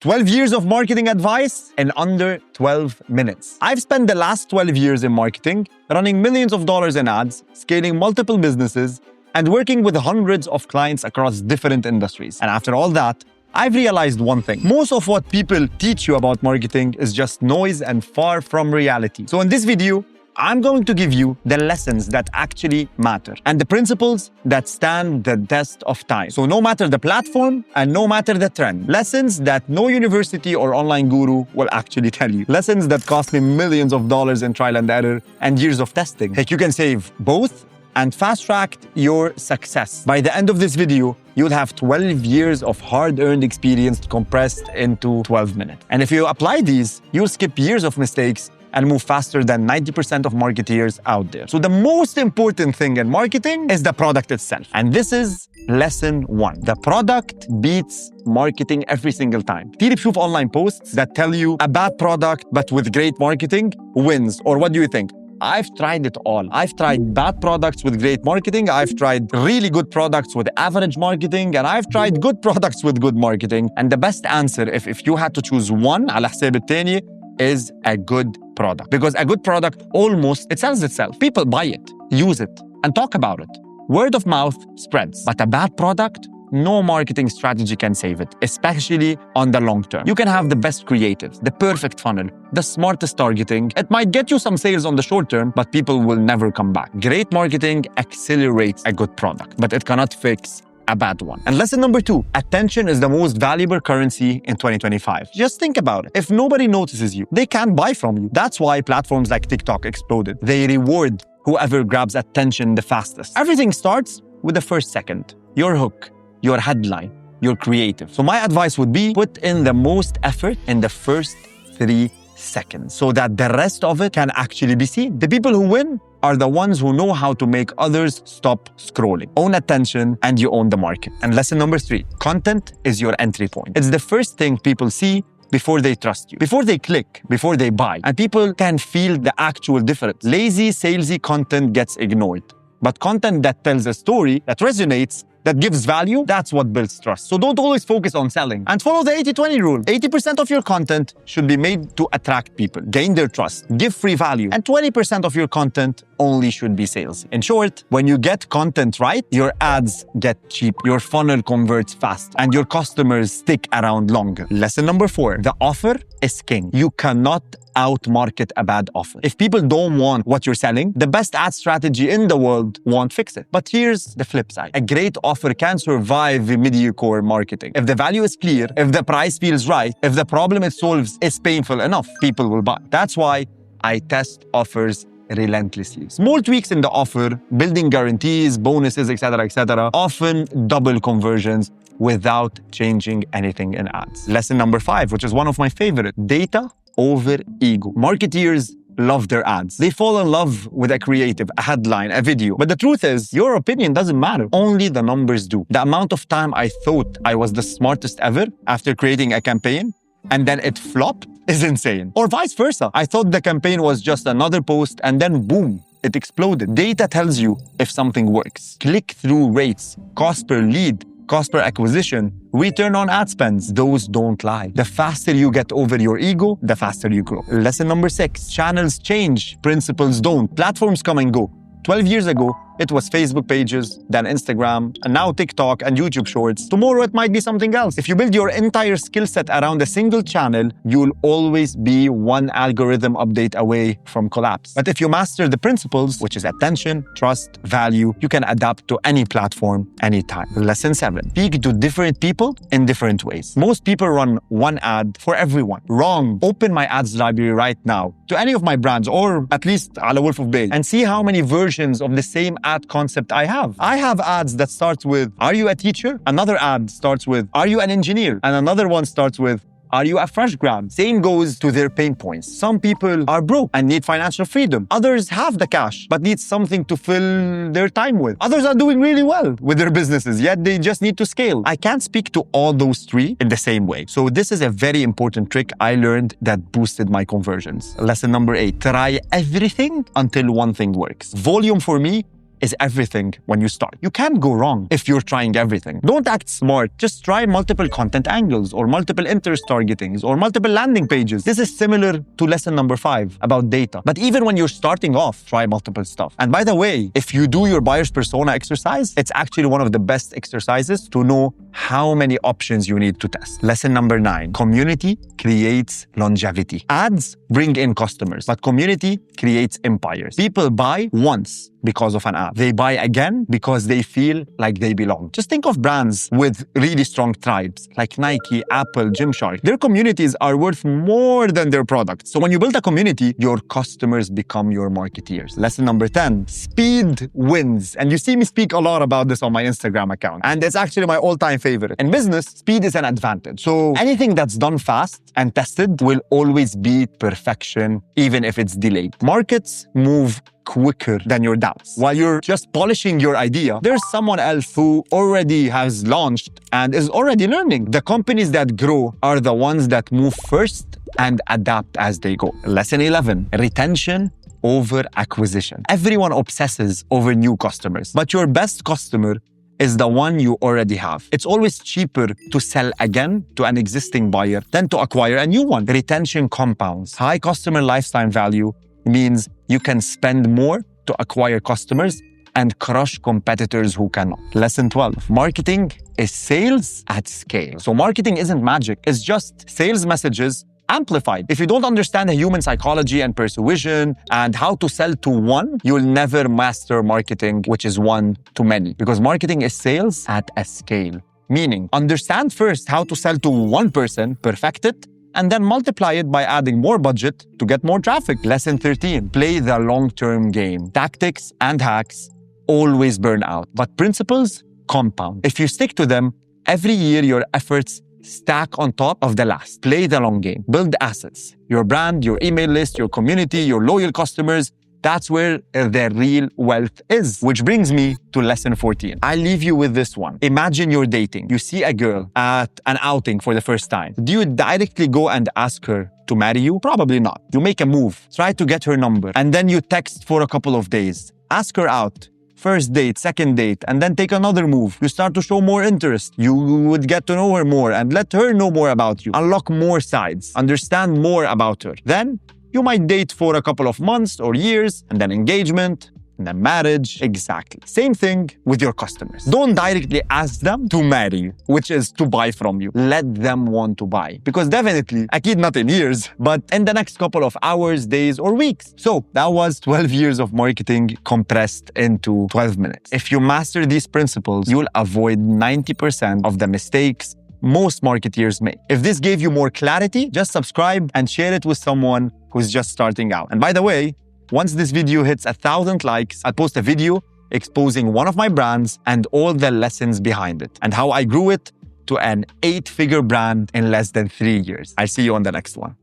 12 years of marketing advice in under 12 minutes. I've spent the last 12 years in marketing, running millions of dollars in ads, scaling multiple businesses, and working with hundreds of clients across different industries. And after all that, I've realized one thing. Most of what people teach you about marketing is just noise and far from reality. So in this video, I'm going to give you the lessons that actually matter and the principles that stand the test of time. So no matter the platform and no matter the trend, lessons that no university or online guru will actually tell you. Lessons that cost me millions of dollars in trial and error and years of testing. Heck, you can save both and fast-track your success. By the end of this video, you'll have 12 years of hard-earned experience compressed into 12 minutes. And if you apply these, you'll skip years of mistakes and move faster than 90% of marketeers out there. So the most important thing in marketing is the product itself. And this is lesson 1. The product beats marketing every single time. Proof online posts that tell you a bad product but with great marketing wins. Or what do you think? I've tried it all. I've tried bad products with great marketing. I've tried really good products with average marketing. And I've tried good products with good marketing. And the best answer, if you had to choose one على حساب التاني, is a good product. Because a good product it sells itself. People buy it, use it, and talk about it. Word of mouth spreads. But a bad product, no marketing strategy can save it, especially on the long term. You can have the best creatives, the perfect funnel, the smartest targeting. It might get you some sales on the short term, but people will never come back. Great marketing accelerates a good product, but it cannot fix a bad one. And lesson number 2, attention is the most valuable currency in 2025. Just think about it. If nobody notices you, they can't buy from you. That's why platforms like TikTok exploded. They reward whoever grabs attention the fastest. Everything starts with the first second. Your hook, your headline, your creative. So my advice would be put in the most effort in the first 3 seconds so that the rest of it can actually be seen. The people who win are the ones who know how to make others stop scrolling. Own attention and you own the market. And lesson number 3, content is your entry point. It's the first thing people see before they trust you, before they click, before they buy. And people can feel the actual difference. Lazy, salesy content gets ignored. But content that tells a story, that resonates, that gives value, that's what builds trust. So don't always focus on selling. And follow the 80-20 rule. 80% of your content should be made to attract people, gain their trust, give free value. And 20% of your content only should be sales. In short, when you get content right, your ads get cheap, your funnel converts fast, and your customers stick around longer. Lesson number 4, the offer is king. You cannot outmarket a bad offer. If people don't want what you're selling, the best ad strategy in the world won't fix it. But here's the flip side. A great offer can survive the mediocre marketing. If the value is clear, if the price feels right, if the problem it solves is painful enough, people will buy. That's why I test offers relentlessly. Small tweaks in the offer, building guarantees, bonuses, etc., often double conversions without changing anything in ads. Lesson number 5, which is one of my favorite, data over ego. Marketeers love their ads. They fall in love with a creative, a headline, a video. But the truth is, your opinion doesn't matter. Only the numbers do. The amount of time I thought I was the smartest ever after creating a campaign, and then it flopped, is insane. Or vice versa. I thought the campaign was just another post, and then boom, it exploded. Data tells you if something works. Click-through rates, cost per lead, cost per acquisition, return on ad spends, those don't lie. The faster you get over your ego, the faster you grow. Lesson number 6, channels change, principles don't. Platforms come and go. 12 years ago, it was Facebook pages, then Instagram, and now TikTok and YouTube Shorts. Tomorrow, it might be something else. If you build your entire skill set around a single channel, you'll always be one algorithm update away from collapse. But if you master the principles, which is attention, trust, value, you can adapt to any platform, anytime. Lesson 7, speak to different people in different ways. Most people run one ad for everyone. Wrong. Open my ads library right now to any of my brands, or at least على Wolfofbey, and see how many versions of the same ad concept I have. I have ads that starts with, are you a teacher? Another ad starts with, are you an engineer? And another one starts with, are you a fresh grad? Same goes to their pain points. Some people are broke and need financial freedom. Others have the cash, but need something to fill their time with. Others are doing really well with their businesses, yet they just need to scale. I can't speak to all those 3 in the same way. So this is a very important trick I learned that boosted my conversions. Lesson number 8, try everything until one thing works. Volume for me is everything when you start. You can't go wrong if you're trying everything. Don't act smart. Just try multiple content angles or multiple interest targetings or multiple landing pages. This is similar to lesson number 5 about data. But even when you're starting off, try multiple stuff. And by the way, if you do your buyer's persona exercise, it's actually one of the best exercises to know how many options you need to test. Lesson number 9, community creates longevity. Ads bring in customers, but community creates empires. People buy once because of an ad. They buy again because they feel like they belong. Just think of brands with really strong tribes like Nike, Apple, Gymshark. Their communities are worth more than their products. So when you build a community, your customers become your marketeers. Lesson number 10, speed wins. And you see me speak a lot about this on my Instagram account. And it's actually my all-time favorite. In business, speed is an advantage. So anything that's done fast and tested will always beat perfection, even if it's delayed. Markets move quicker than your doubts. While you're just polishing your idea, there's someone else who already has launched and is already learning. The companies that grow are the ones that move first and adapt as they go. Lesson 11, retention over acquisition. Everyone obsesses over new customers, but your best customer is the one you already have. It's always cheaper to sell again to an existing buyer than to acquire a new one. Retention compounds. High customer lifetime value means you can spend more to acquire customers and crush competitors who cannot. Lesson 12, marketing is sales at scale. So marketing isn't magic, it's just sales messages amplified. If you don't understand the human psychology and persuasion and how to sell to one, you'll never master marketing, which is one to many. Because marketing is sales at a scale. Meaning, understand first how to sell to one person, perfect it, and then multiply it by adding more budget to get more traffic. Lesson 13, play the long-term game. Tactics and hacks always burn out, but principles compound. If you stick to them, every year your efforts stack on top of the last. Play the long game. Build assets. Your brand, your email list, your community, your loyal customers. That's where the real wealth is. Which brings me to lesson 14. I'll leave you with this one. Imagine you're dating. You see a girl at an outing for the first time. Do you directly go and ask her to marry you? Probably not. You make a move. Try to get her number. And then you text for a couple of days. Ask her out. First date, second date, and then take another move. You start to show more interest. You would get to know her more and let her know more about you. Unlock more sides. Understand more about her. Then you might date for a couple of months or years, and then engagement, and then marriage. Exactly. Same thing with your customers. Don't directly ask them to marry you, which is to buy from you. Let them want to buy. Because definitely, akid not in years, but in the next couple of hours, days, or weeks. So that was 12 years of marketing compressed into 12 minutes. If you master these principles, you'll avoid 90% of the mistakes most marketeers make. If this gave you more clarity, just subscribe and share it with someone who's just starting out. And by the way, once this video hits 1,000 likes, I'll post a video exposing one of my brands and all the lessons behind it and how I grew it to an 8-figure brand in less than 3 years. I'll see you on the next one.